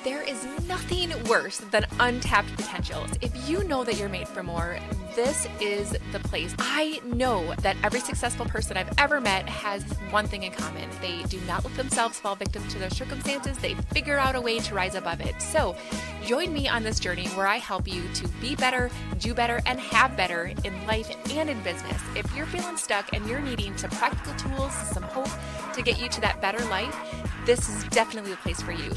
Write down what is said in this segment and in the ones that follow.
There is nothing worse than untapped potentials. If you know that you're made for more, this is the place. I know that every successful person I've ever met has one thing in common. They do not let themselves fall victim to their circumstances. They figure out a way to rise above it. So join me on this journey where I help you to be better, do better, and have better in life and in business. If you're feeling stuck and you're needing some practical tools, some hope to get you to that better life, this is definitely the place for you.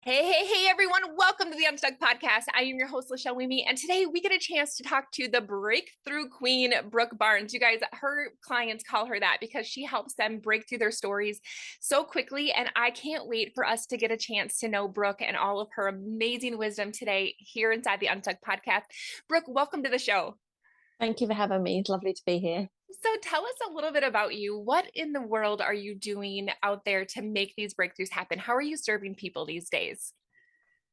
Hey, everyone. Welcome to the Unstuck Podcast. I am your host, Lachelle Weemy, and today we get a chance to talk to the breakthrough queen, Brooke Bownes. You guys, her clients call her that because she helps them break through their stories so quickly, and I can't wait for us to get a chance to know Brooke and all of her amazing wisdom today here inside the Unstuck Podcast. Brooke, welcome to the show. Thank you for having me. It's lovely to be here. So tell us a little bit about you. What in the world are you doing out there to make these breakthroughs happen? How are you serving people these days?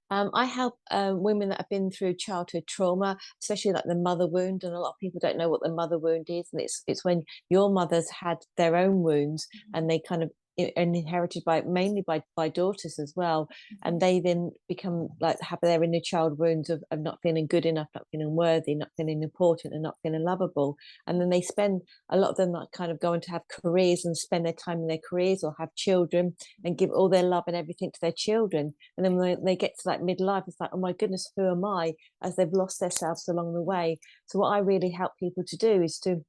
I help women that have been through childhood trauma, especially like the mother wound, and a lot of people don't know what the mother wound is, and it's when your mothers had their own wounds, and they kind of and inherited by mainly by daughters as well, and they then become like have their inner child wounds of not feeling good enough, not feeling worthy, not feeling important, and not feeling lovable, and then they spend a lot of them like kind of going to have careers and spend their time in their careers or have children and give all their love and everything to their children, and then when they get to like midlife, it's like, oh my goodness, who am I? As they've lost themselves along the way. So what I really help people to do is to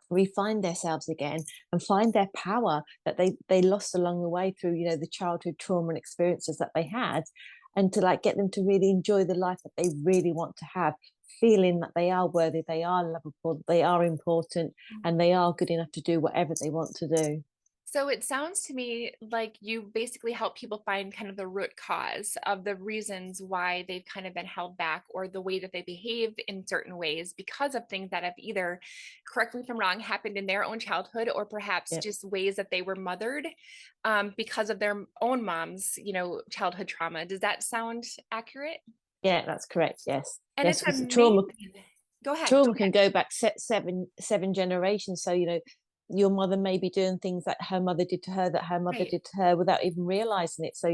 refine themselves again and find their power that they lost along the way through the childhood trauma and experiences that they had, and to like get them to really enjoy the life that they really want to have, feeling that they are worthy, they are lovable, they are important, and they are good enough to do whatever they want to do. So it sounds to me like you basically help people find kind of the root cause of the reasons why they've kind of been held back or the way that they behave in certain ways because of things that have either, correct me if I'm wrong, happened in their own childhood or perhaps Yeah, just ways that they were mothered because of their own mom's, childhood trauma. Does that sound accurate? yeah, that's correct. Yes, And yes, it's because amazing. Go ahead. trauma can go back seven generations. So your mother may be doing things that her mother did to her, that her mother Right. did to her, without even realizing it. So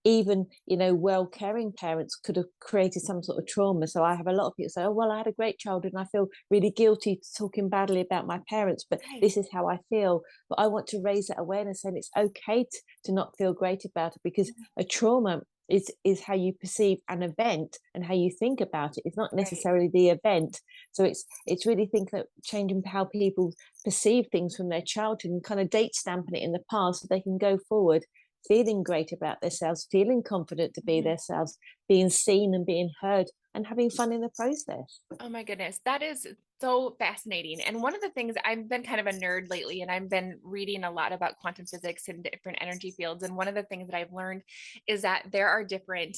even well caring parents could have created some sort of trauma. So I have a lot of people say, oh well, I had a great childhood and I feel really guilty talking badly about my parents, but Right. this is how I feel. But I want to raise that awareness, and it's okay to not feel great about it, because a trauma is how you perceive an event and how you think about it. It's not Right. necessarily the event. So it's really thinking that changing how people perceive things from their childhood and kind of date stamping it in the past, so they can go forward feeling great about themselves, feeling confident to be Mhm. themselves, being seen and being heard, and having fun in the process. Oh my goodness, that is so fascinating. And one of the things, I've been kind of a nerd lately, and I've been reading a lot about quantum physics and different energy fields. And one of the things that I've learned is that there are different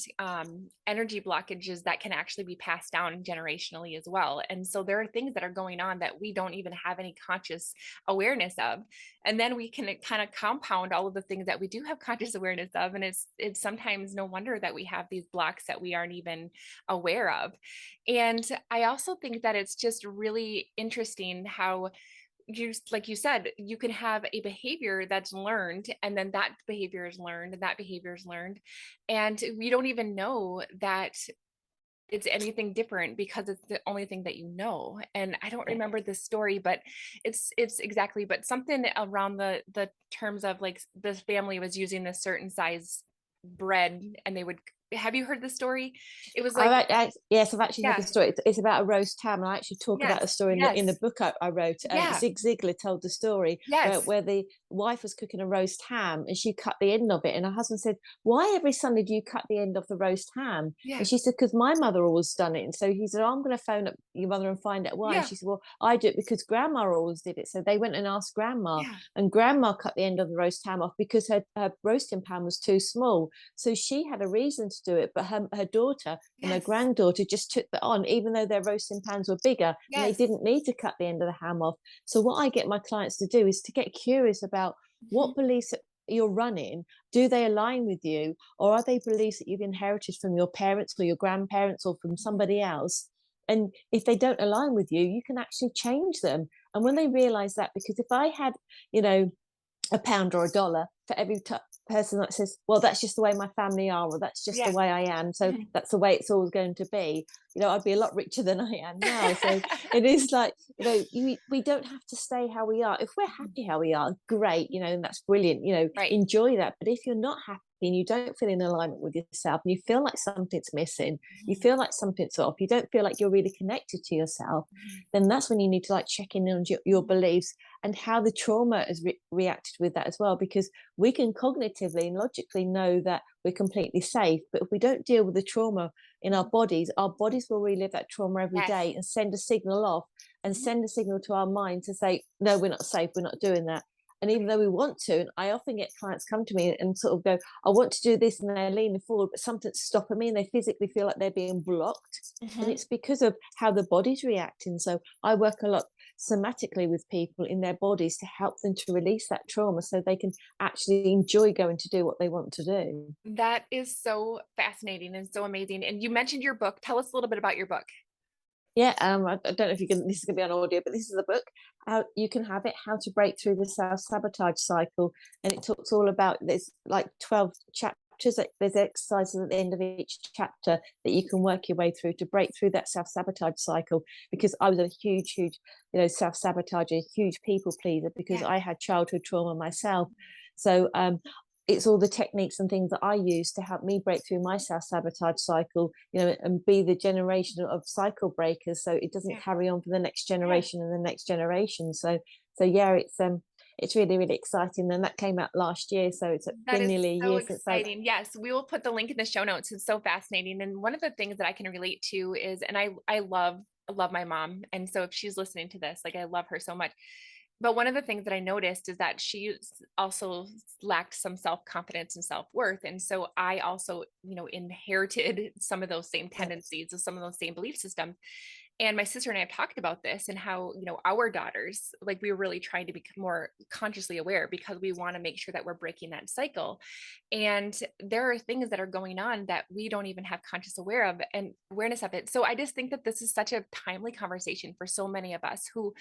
energy blockages that can actually be passed down generationally as well. And so there are things that are going on that we don't even have any conscious awareness of. And then we can kind of compound all of the things that we do have conscious awareness of. And it's sometimes no wonder that we have these blocks that we aren't even aware of. And I also think that it's just really interesting how like you said, you can have a behavior that's learned, and then that behavior is learned, and that behavior is learned. And we don't even know that it's anything different because it's the only thing that you know. And I don't Yeah. remember this story, but it's exactly, but something around the terms of like this family was using this certain size bread and they would, have you heard the story? It was like, Yes, I've actually heard the yeah, story. It's about a roast ham, and I actually talk about yes, the story in the yes, book I wrote. yeah, Zig Ziglar told the story where yes, the wife was cooking a roast ham, and she cut the end of it, and her husband said, "Why every Sunday do you cut the end of the roast ham?" And yeah, she said, "Because my mother always done it." And so he said, "I'm going to phone up your mother and find out why." And yeah, she said, "Well, I do it because Grandma always did it." So they went and asked Grandma, yeah, and Grandma cut the end of the roast ham off because her roasting pan was too small. So she had a reason to do it, but her daughter and her yes, granddaughter just took that on, even though their roasting pans were bigger, and they yes, didn't need to cut the end of the ham off. So what I get my clients to do is to get curious about mhm, what beliefs that you're running, do they align with you, or are they beliefs that you've inherited from your parents or your grandparents or from mhm, somebody else? And if they don't align with you, you can actually change them. And when they realize that, because if I had, you know, a pound or a dollar for every person that says, well, that's just the way my family are, or that's just the Yeah. way I am, so Mhm. that's the way it's always going to be. I'd be a lot richer than I am now. So it is like, we don't have to stay how we are. If we're Mhm. happy how we are, great, and that's brilliant, Right. enjoy that. But if you're not happy and you don't feel in alignment with yourself, and you feel like something's missing, you Mhm. feel like something's off, you don't feel like you're really connected to yourself, Mhm. then that's when you need to like check in on your Mhm. beliefs and how the trauma has reacted with that as well. Because we can cognitively and logically know that we're completely safe, but if we don't deal with the trauma in Mhm. our bodies will relive that trauma every Yes. day and send a signal off, and Mhm. send a signal to our mind to say, no, we're not safe, we're not doing that. And even Right. though we want to, and I often get clients come to me and sort of go, I want to do this, and they're leaning forward, but something's stopping me, and they physically feel like they're being blocked. And Mhm. it's because of how the body's reacting. So I work a lot somatically with people in their bodies to help them to release that trauma so they can actually enjoy going to do what they want to do. That is so fascinating and so amazing. And you mentioned your book. Tell us a little bit about your book. Yeah, I don't know if you can. This is going to be on audio, but this is a book. How you can have it? How to break through the self sabotage cycle, and it talks all about. There's like 12 chapters. There's exercises at the end of each chapter that you can work your way through to break through that self sabotage cycle. Because I was a huge, self sabotager, huge people pleaser, because Yeah. I had childhood trauma myself. So it's all the techniques and things that I use to help me break through my self sabotage cycle, and be the generation of cycle breakers, so it doesn't Yeah. carry on for the next Yeah. generation and the next generation. So yeah, it's really exciting, and that came out last year, so it's That been is nearly a so year since I. exciting. Yes, we will put the link in the show notes. It's so fascinating. And one of the things that I can relate to is, and I love my mom. And so if she's listening to this, like I love her so much. But one of the things that I noticed is that also lacked some self-confidence and self-worth. And so I also, inherited some of those same Yeah. tendencies of some of those same belief systems. And my sister and I have talked about this and how, our daughters, like we were really trying to become more consciously aware because we want to make sure that we're breaking that cycle. And there are things that are going on that we don't even have conscious aware of and awareness of it. So I just think that this is such a timely conversation for so many of us who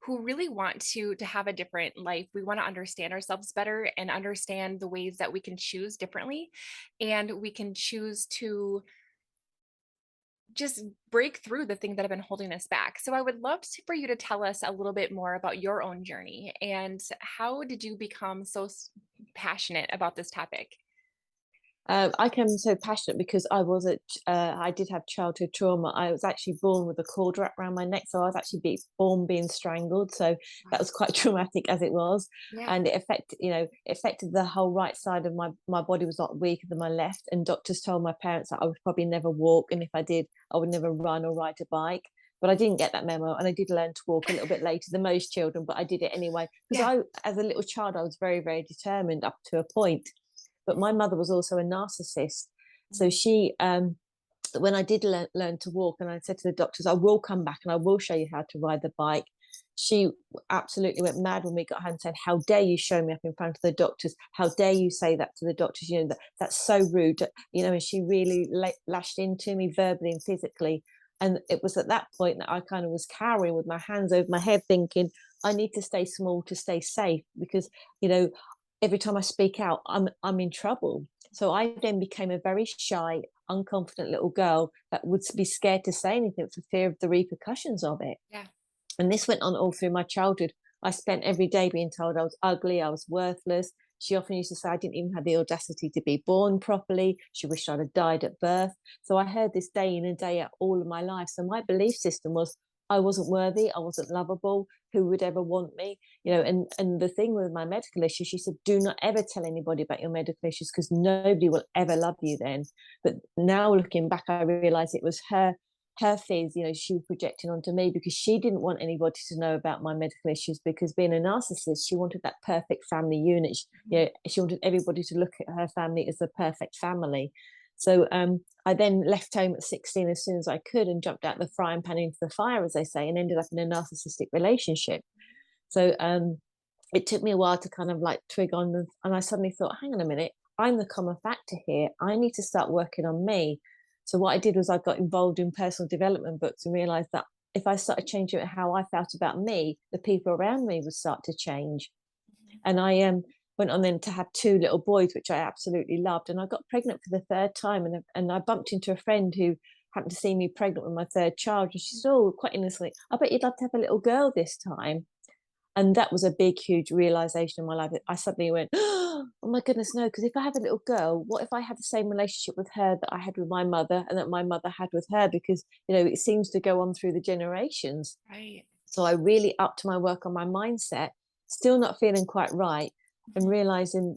really want to have a different life. We want to understand ourselves better and understand the ways that we can choose differently, and we can choose to just break through the things that have been holding us back. So I would love for you to tell us a little bit more about your own journey and how did you become so passionate about this topic? I became so passionate because I did have childhood trauma. I was actually born with a cord wrapped around my neck, so I was actually born being strangled. So that Wow. was quite traumatic as it was, Yeah. and it affected the whole right side of my body was a lot weaker than my left. And doctors told my parents that I would probably never walk, and if I did, I would never run or ride a bike. But I didn't get that memo, and I did learn to walk a little bit later than most children. But I did it anyway because Yeah. as a little child, I was very determined up to a point. But my mother was also a narcissist. So Mhm. she, when I did learn to walk, and I said to the doctors, I will come back and I will show you how to ride the bike. She absolutely went mad when we got home, saying, how dare you show me up in front of the doctors? How dare you say that to the doctors? That's so rude. And she really lashed into me verbally and physically. And it was at that point that I kind of was cowering with my hands over my head, thinking, I need to stay small to stay safe, because, you know, every time I speak out, I'm in trouble. So I then became a very shy, unconfident little girl that would be scared to say anything for fear of the repercussions of it. Yeah. And this went on all through my childhood. I spent every day being told I was ugly, I was worthless. She often used to say I didn't even have the audacity to be born properly. She wished I'd have died at birth. So I heard this day in and day out all of my life. So my belief system was I wasn't worthy, I wasn't lovable. Who would ever want me? And the thing with my medical issues, she said, do not ever tell anybody about your medical issues, because nobody will ever love you then. But now looking back, I realized it was her fears, she was projecting onto me, because she didn't want anybody to know about my medical issues, because being a narcissist, she wanted that perfect family unit. She wanted everybody to look at her family as the perfect family. So I then left home at 16 as soon as I could, and jumped out the frying pan into the fire, as they say, and ended up in a narcissistic relationship. So it took me a while to kind of like twig on, and I suddenly thought, hang on a minute, I'm the common factor here. I need to start working on me. So what I did was I got involved in personal development books and realized that if I started changing how I felt about me, the people around me would start to change. Mhm. And went on then to have two little boys, which I absolutely loved. And I got pregnant for the third time, and I bumped into a friend who happened to see me pregnant with my third child, and she said, "Oh, quite innocently, I bet you'd love to have a little girl this time." And that was a big, huge realization in my life. I suddenly went, "Oh my goodness, no!" Because if I have a little girl, what if I have the same relationship with her that I had with my mother, and that my mother had with her? Because it seems to go on through the generations. Right. So I really upped my work on my mindset, still not feeling quite right, and Mhm. realizing,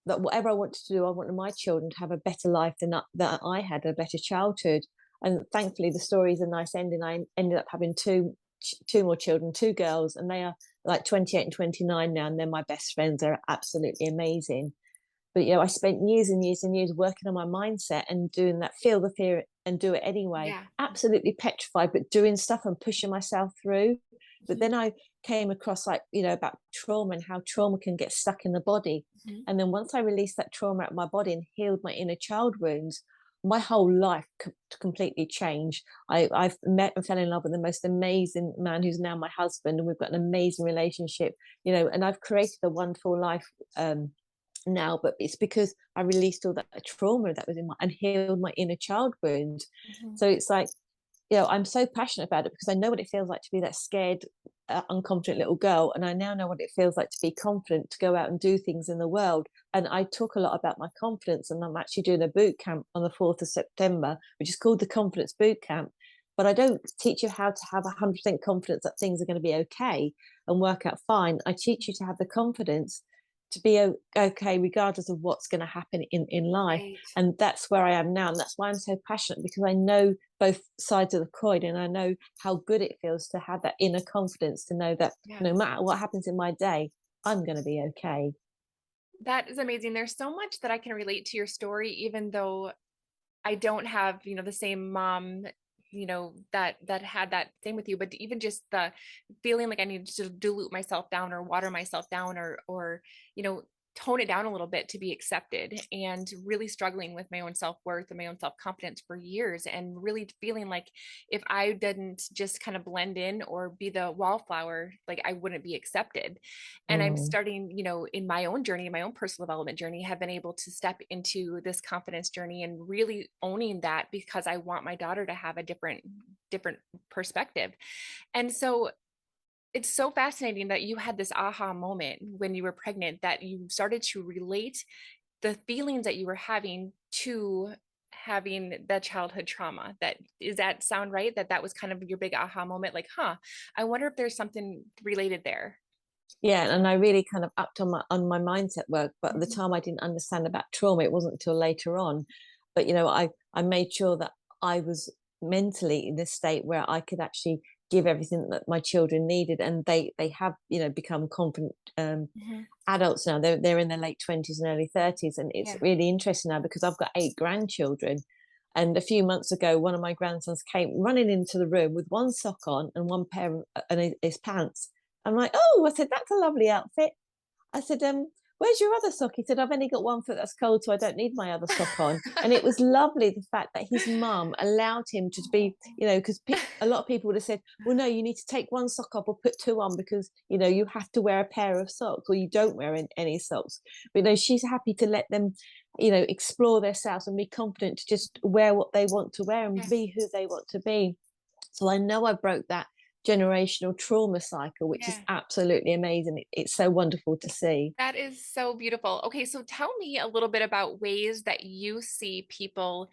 that whatever I wanted to do, I wanted my children to have a better life that I had, a better childhood. And thankfully, the story is a nice ending. I ended up having two more children, two girls, and they are like 28 and 29 now, and they're my best friends. They're absolutely amazing. But I spent years and years and years working on my mindset and doing that, feel the fear and do it anyway. Yeah. Absolutely petrified, but doing stuff and pushing myself through. But Mhm. then I came across, like, about trauma and how trauma can get stuck in the body. Mhm. And then once I released that trauma out of my body and healed my inner child wounds, my whole life completely changed. I've met and fell in love with the most amazing man who's now my husband, and we've got an amazing relationship, and I've created a wonderful life now, but it's because I released all that trauma that was in my and healed my inner child wound. Mhm. So it's like, I'm so passionate about it because I know what it feels like to be that scared, unconfident little girl, and I now know what it feels like to be confident, to go out and do things in the world. And I talk a lot about my confidence, and I'm actually doing a boot camp on the 4th of September, which is called the Confidence Boot Camp. But I don't teach you how to have 100% confidence that things are going to be okay and work out fine. I teach you to have the confidence to be okay regardless of what's going to happen in life. Right. And that's where I am now, and that's why I'm so passionate, because I know both sides of the coin, and I know how good it feels to have that inner confidence, to know that Yeah. no matter what happens in my day, I'm going to be okay. That is amazing. There's so much that I can relate to your story, even though I don't have, the same mom, that had that thing with you, but even just the feeling like I needed to dilute myself down or water myself down or, you know, tone it down a little bit to be accepted, and really struggling with my own self-worth and my own self-confidence for years, and really feeling like if I didn't just kind of blend in or be the wallflower, like I wouldn't be accepted. And I'm Mm, starting, in my own journey, my own personal development journey, have been able to step into this confidence journey and really owning that, because I want my daughter to have a different perspective. And so it's so fascinating that you had this aha moment when you were pregnant, that you started to relate the feelings that you were having to having the childhood trauma. That is, that sound right, that was kind of your big aha moment, like, I wonder if there's something related there. yeah, and I really kind of upped on my mindset work, but at the Mhm. time I didn't understand about trauma. It wasn't until later on. But I made sure that I was mentally in a state where I could actually give everything that my children needed, and they have become confident Mhm. adults now. They're in their late 20s and early 30s, and it's Yeah. really interesting now because I've got 8 grandchildren. And a few months ago, one of my grandsons came running into the room with one sock on and one pair of his pants. I'm like, "Oh," I said, "that's a lovely outfit." I said, "Where's your other sock?" He said, "I've only got one foot that's cold, so I don't need my other sock on." And it was lovely, the fact that his mum allowed him to be, because a lot of people would have said, "Well, no, you need to take one sock off or put two on because, you have to wear a pair of socks, or you don't wear any socks." But, she's happy to let them, explore themselves and be confident to just wear what they want to wear and Yes. be who they want to be. So I know I broke that generational trauma cycle, which is Yeah. absolutely amazing. It's so wonderful to see. That is so beautiful. Okay, so tell me a little bit about ways that you see people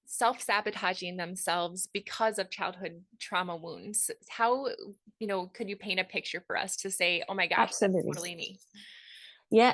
self-sabotaging themselves because of childhood trauma wounds. How, could you paint a picture for us to say, "Oh my gosh, that's Absolutely. totally me." Yeah,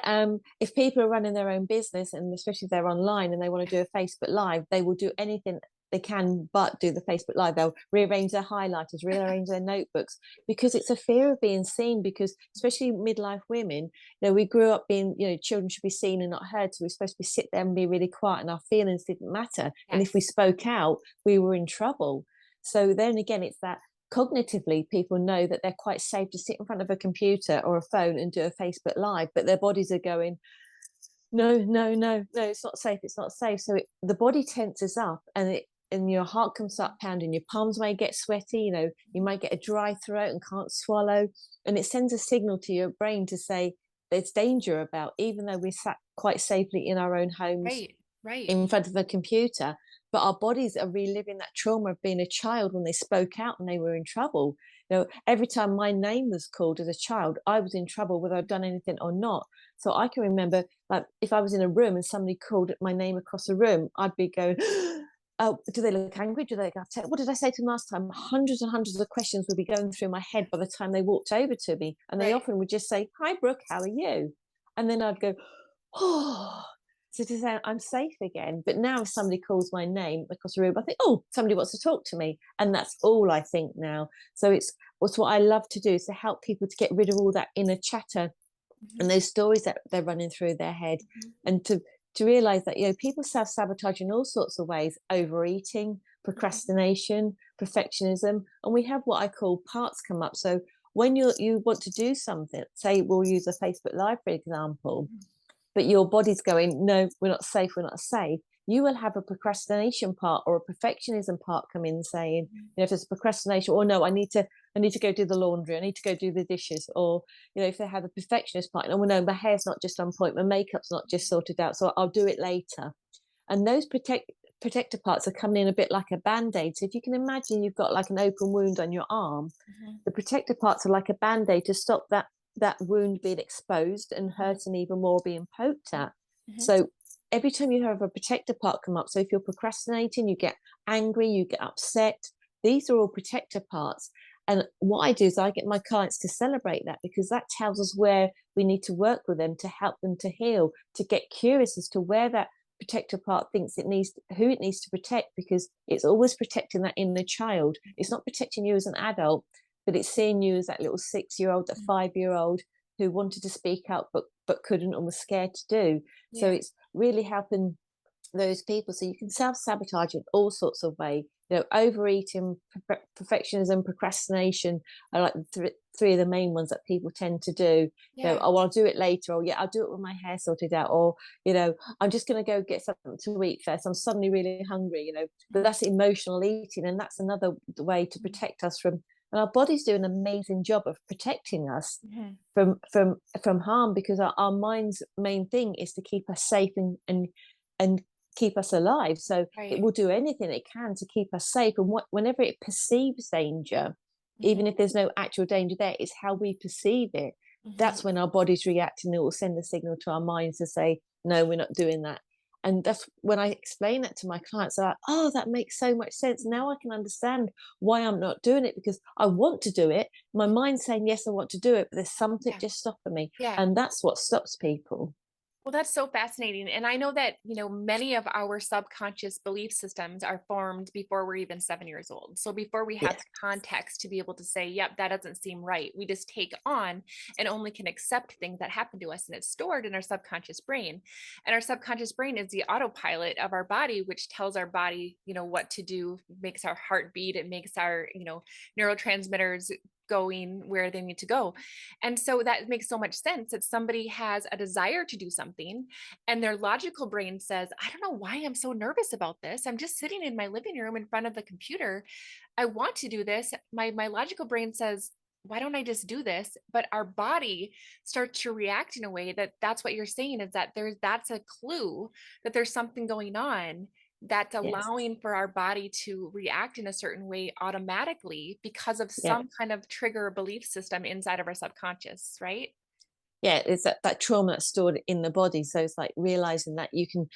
if people are running their own business, and especially if they're online and they want to do a Facebook Live, they will do anything they can but do the Facebook Live. They'll rearrange their highlighters, rearrange their notebooks, because it's a fear of being seen. Because especially midlife women, we grew up being, children should be seen and not heard. So we're supposed to be sit there and be really quiet, and our feelings didn't matter. And if we Yes. spoke out, we were in trouble. So then again, it's that cognitively people know that they're quite safe to sit in front of a computer or a phone and do a Facebook Live, but their bodies are going, "No, no, no, no, it's not safe, it's not safe." So the body tenses up, and your heart comes up pounding, your palms may get sweaty, you might get a dry throat and can't swallow, and it sends a signal to your brain to say there's danger about, even though we're sat quite safely in our own homes Right. Right. in front of a computer, but our bodies are reliving that trauma of being a child when they spoke out and they were in trouble. Every time my name was called as a child, I was in trouble whether I'd done anything or not. So I can remember, like, if I was in a room and somebody called my name across the room, I'd be going, oh, do they look angry? Do they look upset? What did I say to them last time? Hundreds and hundreds of questions would be going through my head by the time they walked over to me. And they Right. often would just say, hi, Brooke, how are you? And then I'd go, oh, so to say I'm safe again. But now if somebody calls my name across the room, I think, oh, somebody wants to talk to me. And that's all I think now. So it's what I love to do, is to help people to get rid of all that inner chatter and Mhm. those stories that they're running through their head, Mhm. and to realize that, people self-sabotage in all sorts of ways: overeating, Mhm. procrastination, perfectionism. And we have what I call parts come up. So when you want to do something, say we'll use a Facebook Live for example, Mhm. but your body's going, no, we're not safe, we're not safe. You will have a procrastination part or a perfectionism part come in saying, Mhm. if there's a procrastination, or no, I need to go do the laundry, I need to go do the dishes. Or, if they have a perfectionist part, oh no, my hair's not just on point, my makeup's not just sorted out, so I'll do it later. And those protector parts are coming in a bit like a band-aid. So if you can imagine you've got like an open wound on your arm, Mhm. the protector parts are like a band-aid to stop that wound being exposed and Mhm. hurting even more, being poked at. Mhm. So every time you have a protector part come up, so if you're procrastinating, you get angry, you get upset, these are all protector parts. And what I do is I get my clients to celebrate that, because that tells us where we need to work with them to help them to heal, to get curious as to where that protector part thinks it needs, who it needs to protect, because it's always protecting that inner child. It's not protecting you as an adult, but it's seeing you as that little 6-year-old, that Mhm. 5-year-old who wanted to speak out but couldn't, and was scared to do. So Yeah. it's really helping those people. So you can self-sabotage in all sorts of ways. Overeating, perfectionism, procrastination are like the three of the main ones that people tend to do. Yeah. Oh, I'll do it later, or yeah, I'll do it when my hair sorted out, or I'm just going to go get something to eat first, I'm suddenly really hungry. But Mhm. that's emotional eating, and that's another way to Mhm. protect us from, and our bodies do an amazing job of protecting us Mhm. from harm, because our mind's main thing is to keep us safe and keep us alive. So it Right. will do anything it can to keep us safe. And whenever it perceives danger, Mhm. even if there's no actual danger there, it's how we perceive it. Mhm. That's when our bodies react, and it will send a signal to our minds to say, no, we're not doing that. And that's when I explain that to my clients, they're like, oh, that makes so much sense. Now I can understand why I'm not doing it, because I want to do it. My mind's saying, yes, I want to do it, but there's something Yeah. just stopping me. Yeah. And that's what stops people. Well, that's so fascinating. And I know that, many of our subconscious belief systems are formed before we're even 7 years old. So before we have Yeah. the context to be able to say, yep, that doesn't seem right, we just take on and only can accept things that happen to us. And it's stored in our subconscious brain. And our subconscious brain is the autopilot of our body, which tells our body, what to do, makes our heart beat, it makes our, neurotransmitters going where they need to go. And so that makes so much sense that somebody has a desire to do something and their logical brain says, I don't know why I'm so nervous about this. I'm just sitting in my living room in front of the computer. I want to do this. My logical brain says, why don't I just do this? But our body starts to react in a way that's what you're saying, is that that's a clue that there's something going on that's Yes. allowing for our body to react in a certain way automatically because of Yeah. some kind of trigger belief system inside of our subconscious, right? Yeah, it's that trauma that's stored in the body. So it's like realizing that you can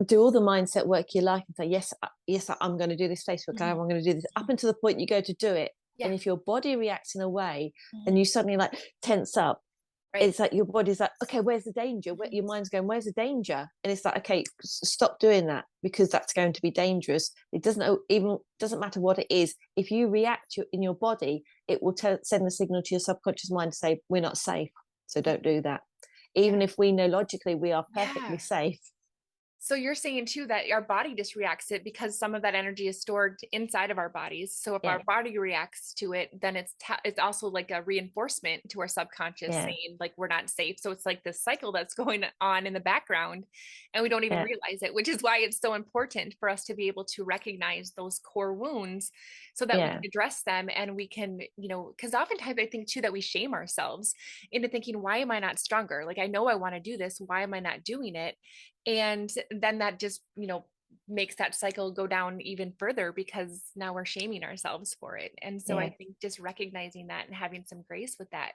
do all the mindset work you like and say, yes, yes, I'm going to do this Facebook Live, Mhm. I'm going to do this, up until the point you go to do it. Yeah. And if your body reacts in a way and Mhm. you suddenly like tense up, Right. it's like your body's like, okay, where's the danger? Mhm. Your mind's going, where's the danger? And it's like, okay, stop doing that, because that's going to be dangerous. It doesn't matter what it is. If you react in your body, it will send a signal to your subconscious mind to say, we're not safe, so don't do that. Yeah. Even if we know logically we are perfectly Yeah. safe. So you're saying too that our body just reacts it because some of that energy is stored inside of our bodies. So if Yeah, our body reacts to it, then it's also like a reinforcement to our subconscious yeah, saying like we're not safe. So it's like this cycle that's going on in the background and we don't even yeah, realize it, which is why it's so important for us to be able to recognize those core wounds so that we can yeah, address them and we can, because oftentimes I think too that we shame ourselves into thinking, why am I not stronger? Like I know I want to do this. Why am I not doing it? And then that just, makes that cycle go down even further because now we're shaming ourselves for it. And so I yeah. think just recognizing that and having some grace with that.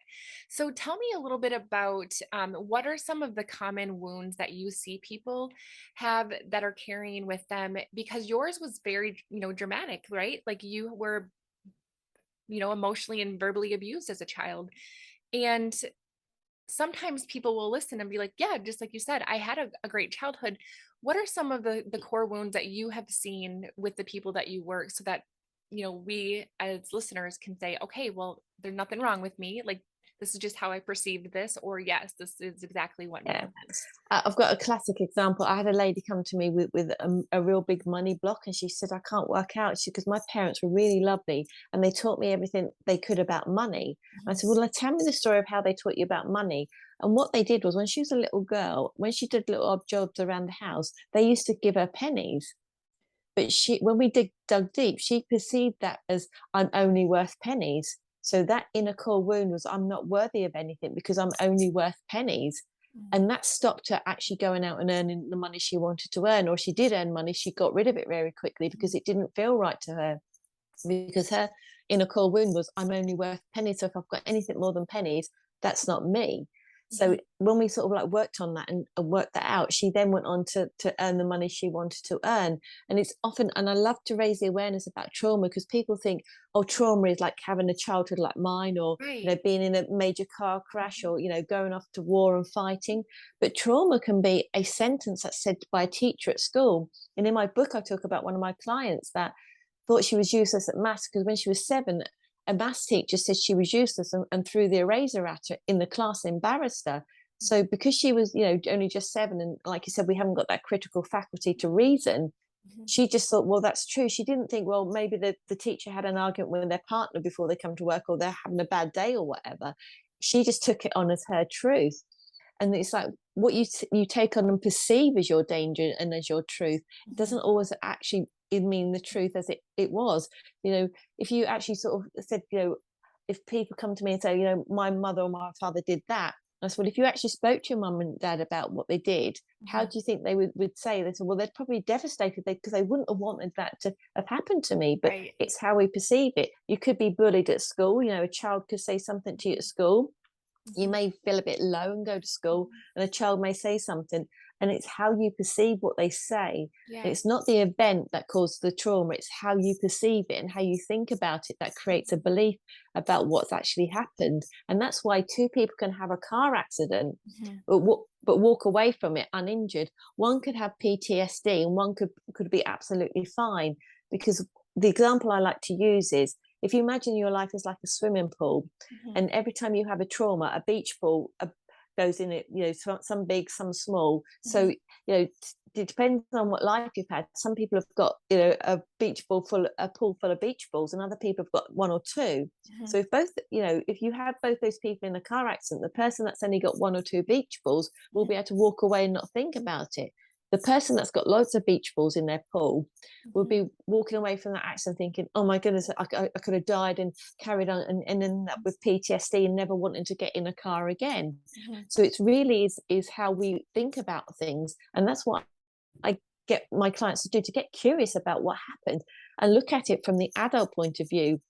So tell me a little bit about what are some of the common wounds that you see people have that are carrying with them? Because yours was very, dramatic, right? Like you were, emotionally and verbally abused as a child. And sometimes people will listen and be like, yeah, just like you said, I had a great childhood. What are some of the core wounds that you have seen with the people that you work so that, we as listeners can say, okay, well, there's nothing wrong with me. Like, this is just how I perceived this, or yes, this is exactly what made Yeah. sense. I've got a classic example. I had a lady come to me with a real big money block, and she said, I can't work out. Because my parents were really lovely and they taught me everything they could about money. And I Mhm. said, well, tell me the story of how they taught you about money. And what they did was when she was a little girl, when she did little odd jobs around the house, they used to give her pennies. But when we dug deep, she perceived that as I'm only worth pennies. So that inner core wound was I'm not worthy of anything because I'm only worth pennies. Mm. And that stopped her actually going out and earning the money she wanted to earn. Or she did earn money, she got rid of it very quickly because it didn't feel right to her. Because her inner core wound was I'm only worth pennies. So if I've got anything more than pennies, that's not me. So Mhm. when we sort of like worked on that and worked that out, she then went on to earn the money she wanted to earn. And it's often, and I love to raise the awareness about trauma because people think, oh, trauma is like having a childhood like mine, or Right. being in a major car crash, Mhm. or going off to war and fighting. But trauma can be a sentence that's said by a teacher at school. And in my book, I talk about one of my clients that thought she was useless at maths because when she was 7, a maths teacher said she was useless and threw the eraser at her in the class, embarrassed her. So because she was, only just 7, and like you said, we haven't got that critical faculty to reason, Mhm. she just thought, well, that's true. She didn't think, well, maybe the teacher had an argument with their partner before they come to work, or they're having a bad day or whatever. She just took it on as her truth. And it's like what you take on and perceive as your danger and as your truth Mhm. doesn't always actually mean the truth as it was. If you actually sort of said, if people come to me and say, my mother or my father did that, I said, well, if you actually spoke to your mum and dad about what they did, how Mhm. do you think they would say? They said, well, they'd probably be devastated because they wouldn't have wanted that to have happened to me. But Right. it's how we perceive it. You could be bullied at school. A child could say something to you at school. You Mhm. may feel a bit low and go to school, and a child may say something, and it's how you perceive what they say. And Yeah. it's not the event that caused the trauma, it's how you perceive it and how you think about it that creates a belief about what's actually happened. And that's why two people can have a car accident Mhm. but walk away from it uninjured. One could have PTSD and one could be absolutely fine. Because the example I like to use is, if you imagine your life is like a swimming pool, Mhm. and every time you have a trauma, a beach ball goes in it, some big, some small. So, Mhm. it depends on what life you've had. Some people have got, a pool full of beach balls, and other people have got one or two. Mhm. So if you have both those people in a car accident, the person that's only got one or two beach balls will be Mhm. able to walk away and not think about it. The person that's got loads of beach balls in their pool will Mhm. be walking away from that accident thinking, oh my goodness, I could have died and carried on and ended up with PTSD and never wanting to get in a car again. Mhm. So it's really is how we think about things. And that's what I get my clients to do, to get curious about what happened and look at it from the adult point of view,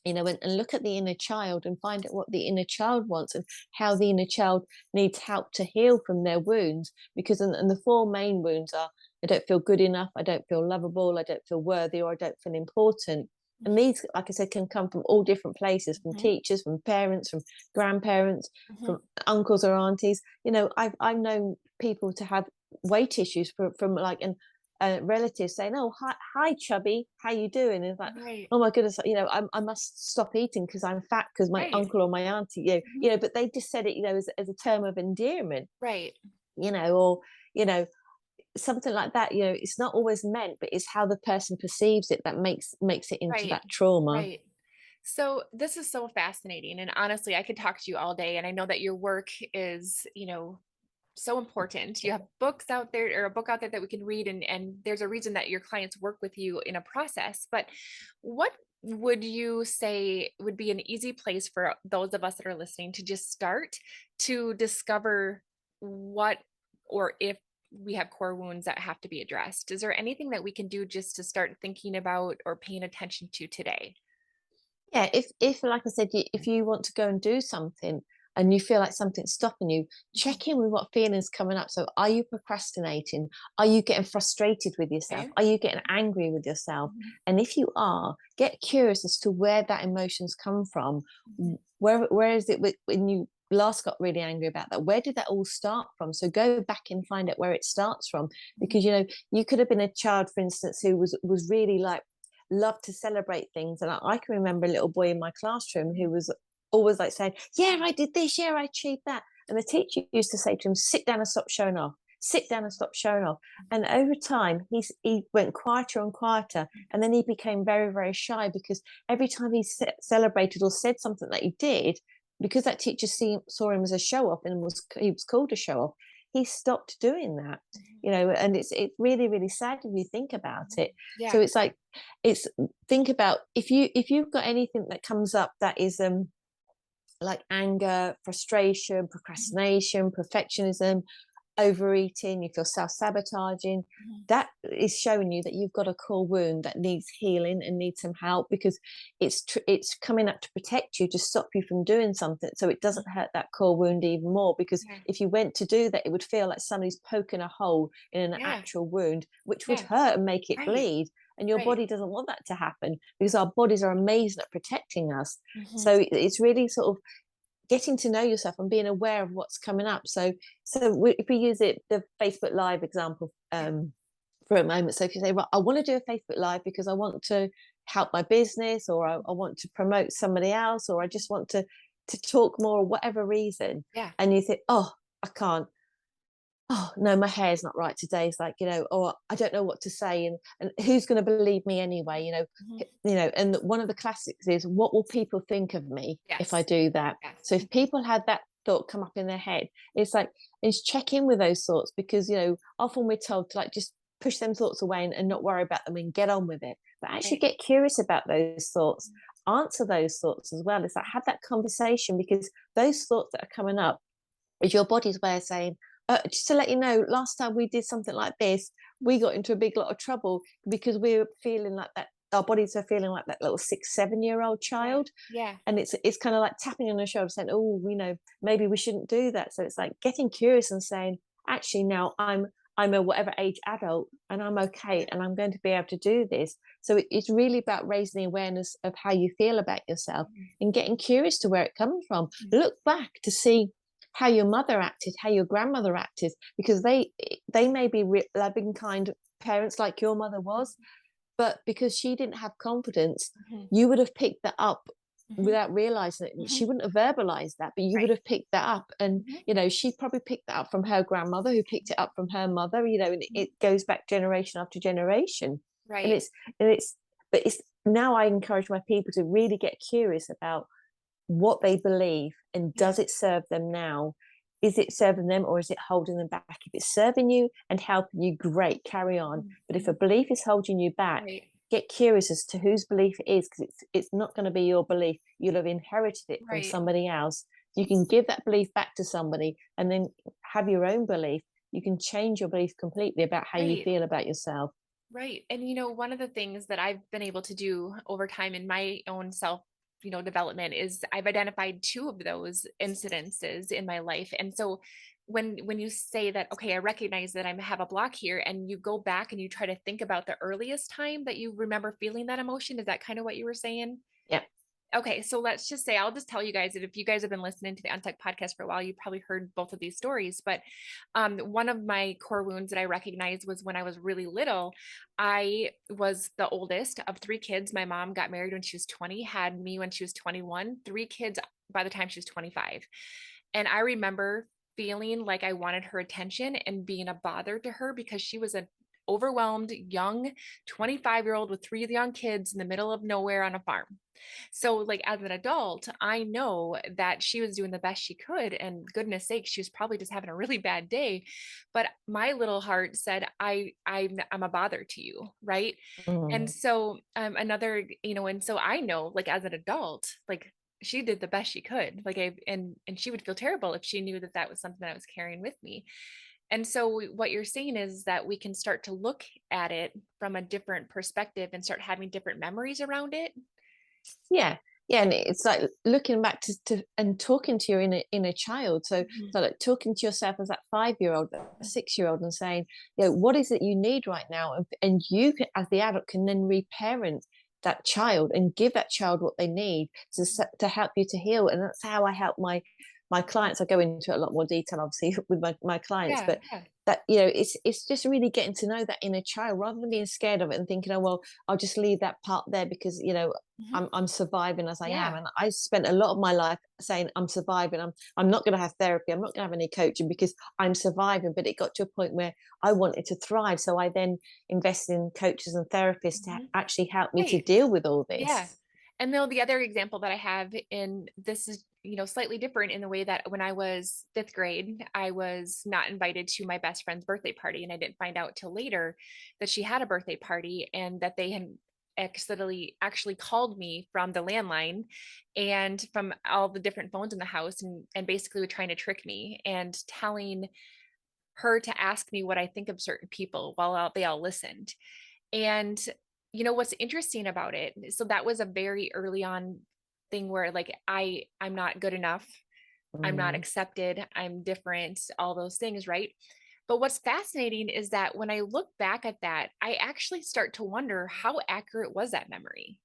and look at the inner child and find out what the inner child wants and how the inner child needs help to heal from their wounds. Because and the four main wounds are: I don't feel good enough, I don't feel lovable, I don't feel worthy, or I don't feel important. And Mhm. these, like I said, can come from all different places, from Mhm. teachers, from parents, from grandparents, Mhm. from uncles or aunties. I've known people to have weight issues from like an relatives saying, "Oh, hi, chubby, how you doing?" And it's like, Right. oh my goodness, I must stop eating because I'm fat because my Right. uncle or my auntie, Mhm. but they just said it, as a term of endearment, Right. or, you know, something like that, it's not always meant, but it's how the person perceives it that makes it into Right. that trauma. Right. So this is so fascinating. And honestly, I could talk to you all day. And I know that your work is, so important. You have books out there, or a book out there that we can read, and there's a reason that your clients work with you in a process. But what would you say would be an easy place for those of us that are listening to just start to discover what, or if we have core wounds that have to be addressed? Is there anything that we can do just to start thinking about or paying attention to today? Yeah, if like I said, if you want to go and do something and you feel like something's stopping you, Mhm. check in with what feelings coming up. So, are you procrastinating? Are you getting frustrated with yourself? Okay. Are you getting angry with yourself? Mhm. And if you are, get curious as to where that emotions come from. Mhm. Where is it when you last got really angry about that? Where did that all start from? So go back and find out where it starts from, Mhm. because you could have been a child, for instance, who was really like loved to celebrate things. And I can remember a little boy in my classroom who was always like saying, "Yeah, I did this. Yeah, I achieved that." And the teacher used to say to him, "Sit down and stop showing off. Sit down and stop showing off." And over time, he went quieter and quieter. And then he became very, very shy, because every time he celebrated or said something that he did, because that teacher saw him as a show off and he was called a show off, he stopped doing that. Mhm. And it's really, really sad if you think about Mhm. it. So Yeah. it's like, it's think about, if you've got anything that comes up that is like anger, frustration, Mhm. procrastination, perfectionism, overeating, you feel self-sabotaging, Mhm. that is showing you that you've got a core wound that needs healing and needs some help, because it's coming up to protect you, to stop you from doing something, so it Mhm. doesn't hurt that core wound even more. Because Yeah. if you went to do that, it would feel like somebody's poking a hole in an Yeah. actual wound, which would Yeah. hurt and make it Right. bleed. And your Right. body doesn't want that to happen, because our bodies are amazing at protecting us. Mhm. So it's really sort of getting to know yourself and being aware of what's coming up. If we use the Facebook Live example Yeah. for a moment. So if you say, "Well, I want to do a Facebook Live because I want to help my business, or I want to promote somebody else, or I just want to talk more, or whatever reason," Yeah. and you think, "Oh, I can't. Oh no, my hair's not right today." It's like, or I don't know what to say, and who's going to believe me anyway? Mhm. And one of the classics is, what will people think of me if I Yes. do that? Yes. So if Mhm. people had that thought come up in their head, it's like, it's check in with those thoughts, because often we're told to like just push them thoughts away and not worry about them and get on with it. But actually Right. get curious about those thoughts, answer those thoughts as well. It's like, have that conversation, because those thoughts that are coming up is your body's way of saying, just to let you know, last time we did something like this, we got into a big lot of trouble, because we were feeling like that. Our bodies are feeling like that little 6, 7-year-old Yeah. child, Yeah. and it's kind of like tapping on the shoulder, saying, "Oh, maybe we shouldn't do that." So it's like getting curious and saying, "Actually, now I'm a whatever age adult, and I'm Yeah. okay, and I'm going to be able to do this." So it's really about raising the awareness of how you feel about yourself, Mhm. and getting curious to where it comes from. Mhm. Look back to see how your mother acted, how your grandmother acted, because they may be loving, kind parents like your mother was, but because she didn't have confidence, Mhm. you would have picked that up Mhm. without realizing it. She Mhm. wouldn't have verbalized that, but you would Right. have picked that up. And Mhm. she probably picked that up from her grandmother, who picked it up from her mother. And Mhm. it goes back generation after generation. And Right. it's but it's now I encourage my people to really get curious about what they believe, and Yeah. does it serve them now? Is it serving them, or is it holding them back? If it's serving you and helping you, great, carry on. Mhm. But if a Mhm. belief is holding you back, Right. get curious as to whose belief it is, because it's not going to be your belief. You'll have inherited it from Right. somebody else. You can give that belief back to somebody, and then have your own belief. You can change your belief completely about how you Right. feel about yourself. Right. And one of the things that I've been able to do over time in my own self, development, is I've identified two of those incidences in my life. And so when you say that, okay, I recognize that I have a block here, and you go back and you try to think about the earliest time that you remember feeling that emotion, is that kind of what you were saying? Yeah. Okay, so let's just say, I'll just tell you guys that if you guys have been listening to the Untucked podcast for a while, you probably heard both of these stories. But one of my core wounds that I recognized was when I was really little. I was the oldest of three kids. My mom got married when she was 20, had me when she was 21, three kids by the time she was 25. And I remember feeling like I wanted her attention and being a bother to her because she was an overwhelmed young 25-year-old with three young kids in the middle of nowhere on a farm. So, like, as an adult, I know that she was doing the best she could, and goodness sake, she was probably just having a really bad day. But my little heart said, I'm a bother to you, right? And Mm. so, another, and so I know, like, as an adult, like, she did the best she could, like, and she would feel terrible if she knew that that was something that I was carrying with me. And so, what you're saying is that we can start to look at it from a different perspective and start having different memories around it. Yeah, yeah, and it's like looking back to and talking to your inner child. So, Mhm. so like talking to yourself as that 5-year-old, a 6-year-old, and saying, what is it you need right now? And you can, as the adult, can then reparent that child and give that child what they need to help you to heal. And that's how I help my clients. I go into a lot more detail, obviously, with my clients, Yeah, but yeah. that it's just really getting to know that inner child rather than being scared of it and thinking, oh well, I'll just leave that part there because Mhm. I'm surviving as I am. Yeah. And I spent a lot of my life saying I'm surviving. I'm not going to have therapy. I'm not going to have any coaching because I'm surviving. But it got to a point where I wanted to thrive. So I then invested in coaches and therapists to Mhm. actually help me to Right. deal with all Yeah. this. And though the other example that I have, in this is, slightly different in the way that when I was fifth grade, I was not invited to my best friend's birthday party. And I didn't find out till later that she had a birthday party and that they had accidentally actually called me from the landline and from all the different phones in the house, and basically were trying to trick me and telling her to ask me what I think of certain people while they all listened. And what's interesting about it, so that was a very early on thing where, like, I'm not good enough, I'm not Mm. accepted, I'm different, all those things, right? But what's fascinating is that when I look back at that, I actually start to wonder how accurate was that memory.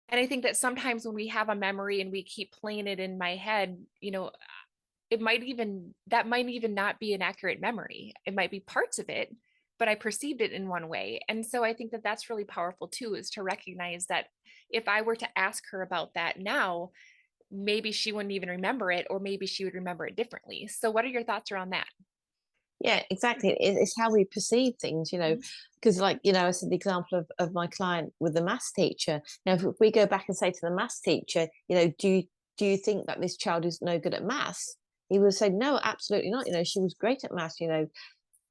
And I think that sometimes when we have a memory and we keep playing it in my head, that might even not be an accurate memory. It might be parts of it, but I perceived it in one way. And so I think that that's really powerful too, is to recognize that if I were to ask her about that now, maybe she wouldn't even remember it, or maybe she would remember it differently. So what are your thoughts around that? Yeah, exactly. It's how we perceive things, Mhm. because like, I said the example of my client with the maths teacher. Now, if we go back and say to the maths teacher, do you think that this child is no good at maths? He would say, no, absolutely not. She was great at maths,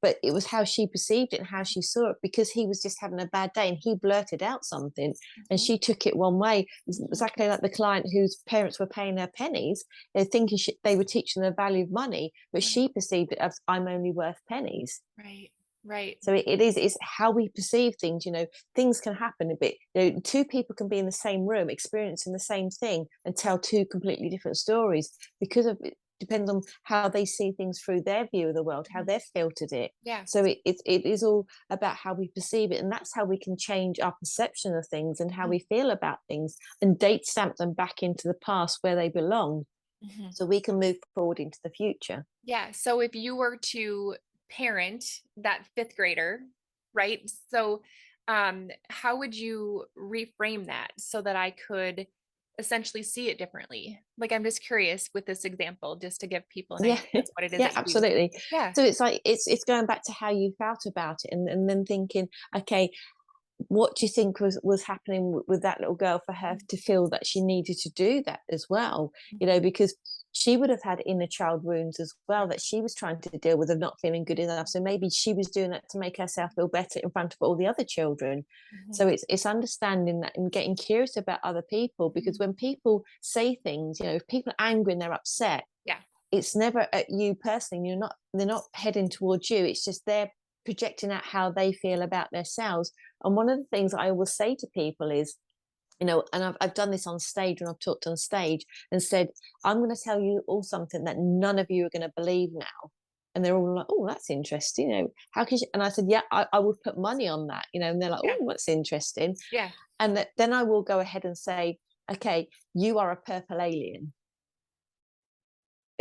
but it was how she perceived it and how she saw it because he was just having a bad day and he blurted out something and Mhm. she took it one way. It's Mhm. exactly like the client whose parents were paying her pennies. They're thinking they were teaching the value of money, but Right. she perceived it as I'm only worth pennies. Right. Right. So it's how we perceive things. Things can happen a bit. Two people can be in the same room experiencing the same thing and tell two completely different stories because of it depends on how they see things through their view of the world, how Mhm. they've filtered it. Yeah. So it is all about how we perceive it, and that's how we can change our perception of things and how Mhm. we feel about things, and date stamp them back into the past where they belong, Mhm. so we can move forward into the future. Yeah. So if you were to parent that fifth grader, right? So, how would you reframe that so that I could essentially see it differently? Like, I'm just curious with this example, just to give people an Yeah, idea of what it is yeah, that you do. absolutely. Yeah. So it's like it's going back to how you felt about it, and then thinking, okay, what do you think was happening with that little girl for her to feel that she needed to do that as well? Mhm. Because she would have had inner child wounds as well that she was trying to deal with of not feeling good enough. So maybe she was doing that to make herself feel better in front of all the other children. So Mhm. it's understanding that and getting curious about other people, because Mhm. when people say things, if people are angry and they're upset, Yeah. it's never at you personally. They're not heading towards you. It's just they're projecting out how they feel about themselves. And one of the things I will say to people is, and I've done this on stage when I've talked on stage and said, I'm going to tell you all something that none of you are going to believe now. And they're all like, oh, that's interesting. How can you? And I said, yeah, I would put money on that, and they're like, Yeah. oh, that's interesting. Yeah. And then I will go ahead and say, okay, you are a purple alien.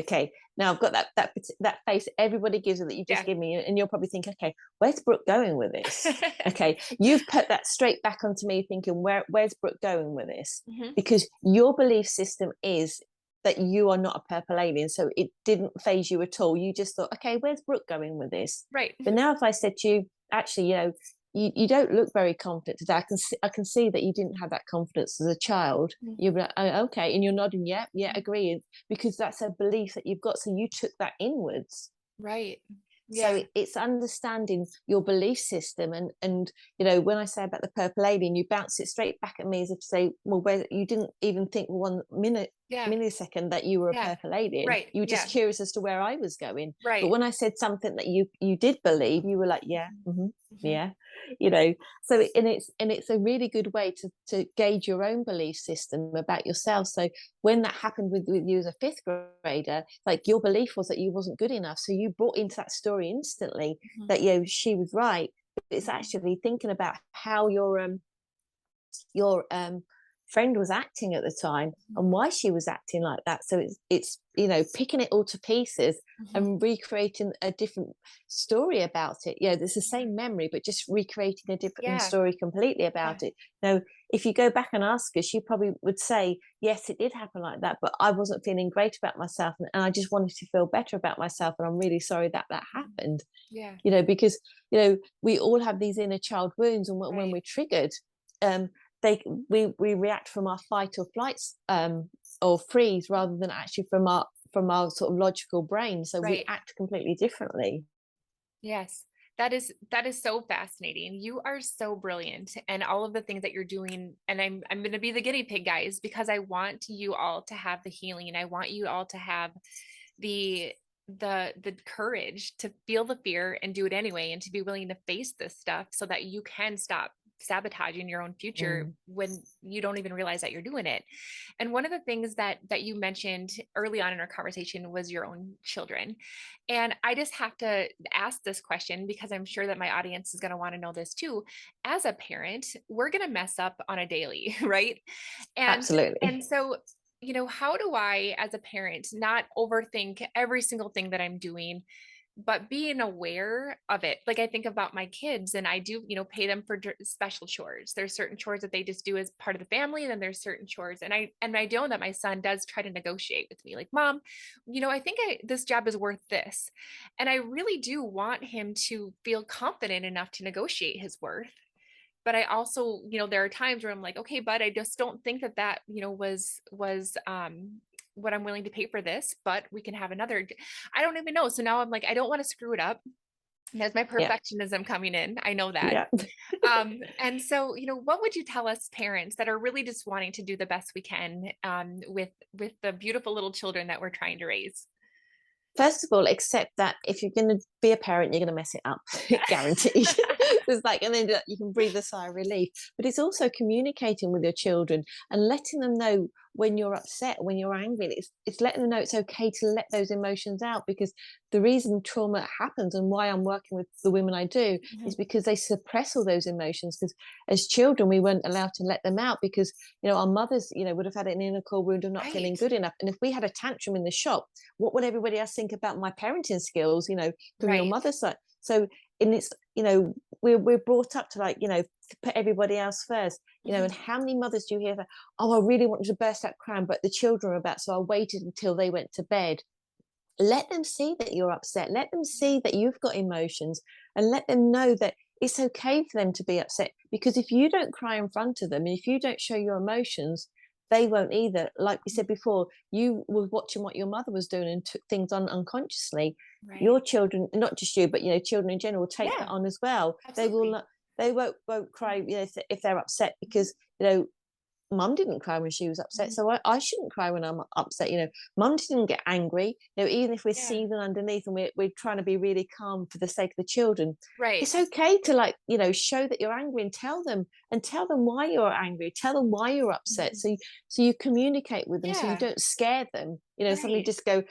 Okay, now I've got that face everybody gives it that you just Yeah. give me, and you'll probably think, okay, where's Brooke going with this? Okay, you've put that straight back onto me, thinking, where's Brooke going with this? Mhm. Because your belief system is that you are not a purple alien, so it didn't phase you at all. You just thought, okay, where's Brooke going with this? Right. But now if I said to you, actually, you don't look very confident today. I can see that you didn't have that confidence as a child. Mhm. You're like, oh, okay, and you're nodding, yeah, yeah, agree, because that's a belief that you've got. So you took that inwards. Right. So Yeah. it's understanding your belief system, and when I say about the purple alien, you bounce it straight back at me as if to say, well, where you didn't even think 1 minute Yeah. millisecond that you were a Yeah. purple alien. Right. You were Yeah. just curious as to where I was going. But Right. when I said something that you did believe, you were like, yeah, Mhm. Mhm. yeah, you know. So and it's a really good way to gauge your own belief system about yourself. So when that happened with you as a fifth grader, like your belief was that you wasn't good enough, so you brought into that story instantly Mhm. that she was right. But it's Mhm. actually thinking about how your friend was acting at the time Mhm. and why she was acting like that. So it's picking it all to pieces Mhm. and recreating a different story about it. There's the Yeah. same memory, but just recreating a different Yeah. story completely Yeah. about it. Now, if you go back and ask her, she probably would say, yes, it did happen like that, but I wasn't feeling great about myself, and I just wanted to feel better about myself, and I'm really sorry that Mhm. happened. Yeah. Because we all have these inner child wounds, and when Right. we're triggered, um they we react from our fight or flight, or freeze, rather than actually from our sort of logical brain, so we Right. act completely differently. Yes. That is so fascinating. You are so brilliant, and all of the things that you're doing, and I'm going to be the guinea pig, guys, because I want you all to have the healing. I want you all to have the the courage to feel the fear and do it anyway, and to be willing to face this stuff so that you can stop sabotaging your own future Mm, when you don't even realize that you're doing it. And one of the things that you mentioned early on in our conversation was your own children. And I just have to ask this question because I'm sure that my audience is going to want to know this too. As a parent, we're going to mess up on a daily, right? And absolutely. so, how do I, as a parent, not overthink every single thing that I'm doing, but being aware of it? Like I think about my kids, and I do, pay them for special chores. There's certain chores that they just do as part of the family, and then there's certain chores, and I know that my son does try to negotiate with me, like, Mom, I think this job is worth this, and I really do want him to feel confident enough to negotiate his worth. But I also, there are times where I'm like, okay, but I just don't think that was what I'm willing to pay for this, but we can have another. I don't even know. So now I'm like, I don't want to screw it up. There's my Yeah, perfectionism coming in. I know that. yeah. And so, what would you tell us parents that are really just wanting to do the best we can, with the beautiful little children that we're trying to raise? First of all, accept that if you're going to be a parent, you're going to mess it up, guaranteed. It's like, and then you can breathe a sigh of relief. But it's also communicating with your children and letting them know when you're upset, when you're angry. It's letting them know it's okay to let those emotions out, because the reason trauma happens and why I'm working with the women I do is Mhm. because they suppress all those emotions. Because as children, we weren't allowed to let them out because our mothers would have had an inner core wound of not feeling Right. good enough. And if we had a tantrum in the shop, what would everybody else think about my parenting skills, from your Right. mother's side? So, and it's, we're brought up to, like, to put everybody else first, Mhm. and how many mothers do you hear that, oh, I really wanted to burst out crying, but the children are about, so I waited until they went to bed. Let them see that you're upset. Let them see that you've got emotions, and let them know that it's okay for them to be upset, because if you don't cry in front of them and if you don't show your emotions, they won't either. Like we said before, you were watching what your mother was doing and took things on unconsciously. Right. Your children, not just you, but children in general, will take that Yeah, on as well. They will absolutely. not, they won't cry, if they're upset, Mhm. because Mum didn't cry when she was upset, Mhm. so I shouldn't cry when I'm upset. Mum didn't get angry. Even if we're Yeah. seething underneath and we're trying to be really calm for the sake of the children, Right. it's okay to, like, show that you're angry, and tell them why you're angry. Tell them why you're upset. Mhm. So you communicate with them, so you Yeah. don't scare them. Suddenly Right. just go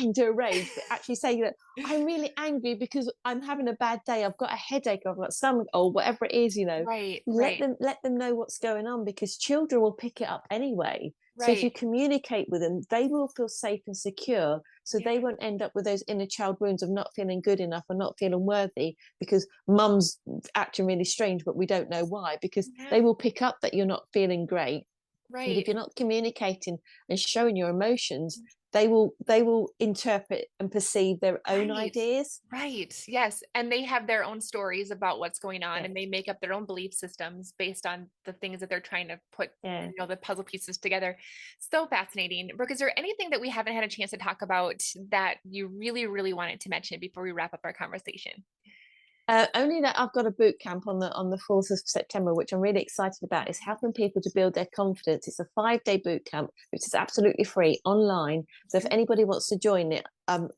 into a rage, but actually say that I'm really angry because I'm having a bad day. I've got a headache. I've got stomach, or whatever it is. Right. Let Right. them know what's going on, because children will pick it up anyway. So if you Right. communicate with them, they will feel safe and secure, so Yeah. they won't end up with those inner child wounds of not feeling good enough or not feeling worthy because mum's acting really strange, but we don't know why, because they Yeah. will pick up that you're not feeling great. But if Right. you're not communicating and showing your emotions, they will interpret and perceive their own Right. ideas. Right. Yes. And they have their own stories about what's going on Yeah, and they make up their own belief systems based on the things that they're trying to put, yeah. the puzzle pieces together. So fascinating. Brooke, is there anything that we haven't had a chance to talk about that you really, really wanted to mention before we wrap up our conversation? Only that I've got a boot camp on the 4th of September, which I'm really excited about, is helping people to build their confidence. It's a 5-day boot camp, which is absolutely free online. So if anybody wants to join it,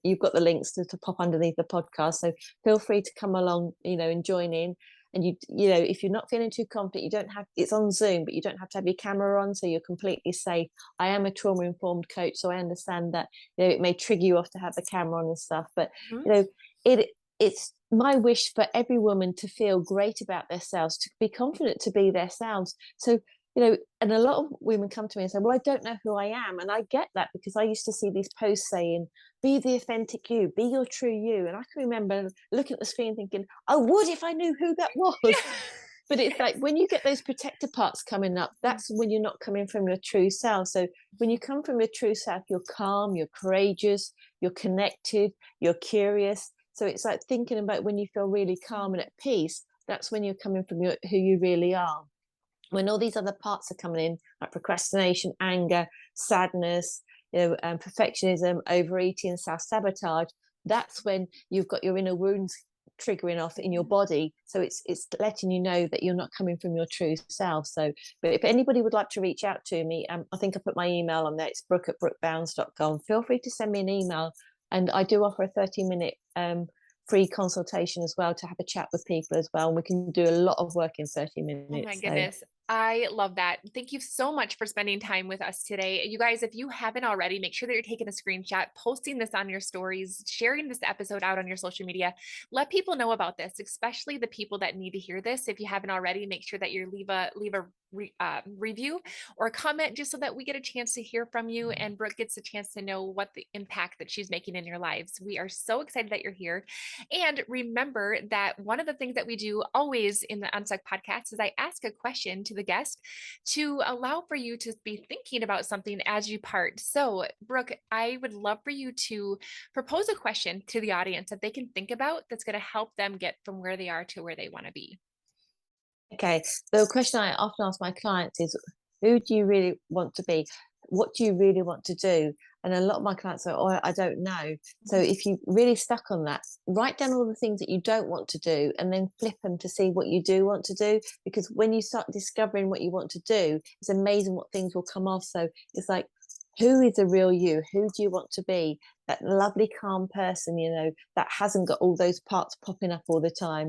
you've got the links to pop underneath the podcast. So feel free to come along, and join in. And if you're not feeling too confident, you don't have. It's on Zoom, but you don't have to have your camera on, so you're completely safe. I am a trauma informed coach, so I understand that it may trigger you off to have the camera on and stuff, but Mhm. you know it it's my wish for every woman to feel great about themselves, to be confident to be themselves. So, and a lot of women come to me and say, well, I don't know who I am. And I get that because I used to see these posts saying, be the authentic you, be your true you. And I can remember looking at the screen thinking, I would if I knew who that was. But it's like when you get those protector parts coming up, Yeah. that's when you're not coming from your true self. So when you come from your true self, you're calm, you're courageous, you're connected, you're curious. So it's like thinking about when you feel really calm and at peace, that's when you're coming from who you really are. When all these other parts are coming in, like procrastination, anger, sadness, perfectionism, overeating, self-sabotage, that's when you've got your inner wounds triggering off in your body. So it's letting you know that you're not coming from your true self. So, but if anybody would like to reach out to me, I think I put my email on there. It's brooke@brookebownes.com. Feel free to send me an email. And I do offer a 30-minute free consultation as well to have a chat with people as well. And we can do a lot of work in 30 Oh my minutes. So goodness. I love that. Thank you so much for spending time with us today. You guys, if you haven't already, make sure that you're taking a screenshot, posting this on your stories, sharing this episode out on your social media. Let people know about this, especially the people that need to hear this. If you haven't already, make sure that you leave a review or a comment just so that we get a chance to hear from you and Brooke gets a chance to know what the impact that she's making in your lives. We are so excited that you're here. And remember that one of the things that we do always in the Unstuck podcast is I ask a question to the guest to allow for you to be thinking about something as you part. So, Brooke, I would love for you to propose a question to the audience that they can think about that's going to help them get from where they are to where they want to be. okay. The question I often ask my clients is, who do you really want to be? What do you really want to do? And a lot of my clients say, oh, I don't know. So if you really stuck on that, write down all the things that you don't want to do and then flip them to see what you do want to do. Because when you start discovering what you want to do, it's amazing what things will come off. So it's like, who is the real you? Who do you want to be? That lovely, calm person, that hasn't got all those parts popping up all the time.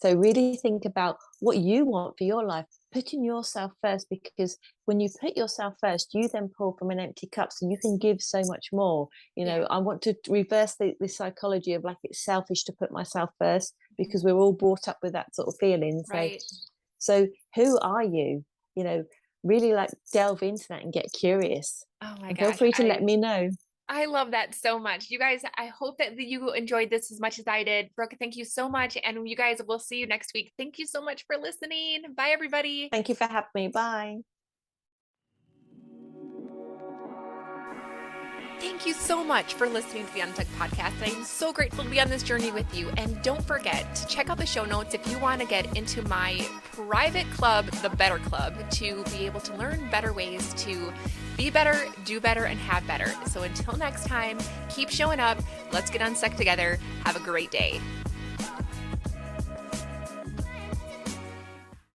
So really think about what you want for your life, putting yourself first, because when you put yourself first, you then pour from an empty cup, so you can give so much more. Yeah. I want to reverse the psychology of like it's selfish to put myself first, because we're all brought up with that sort of feeling. So Right. who are you? You know, really like delve into that and get curious. Oh my And feel gosh. free to let me know. I love that so much. You guys, I hope that you enjoyed this as much as I did. Brooke, thank you so much. And you guys, will see you next week. Thank you so much for listening. Bye, everybody. Thank you for having me. Bye. Thank you so much for listening to the Untucked podcast. I'm so grateful to be on this journey with you. And don't forget to check out the show notes if you want to get into my private club, the Better Club, to be able to learn better ways to be better, do better, and have better. So until next time, keep showing up. Let's get unstuck together. Have a great day.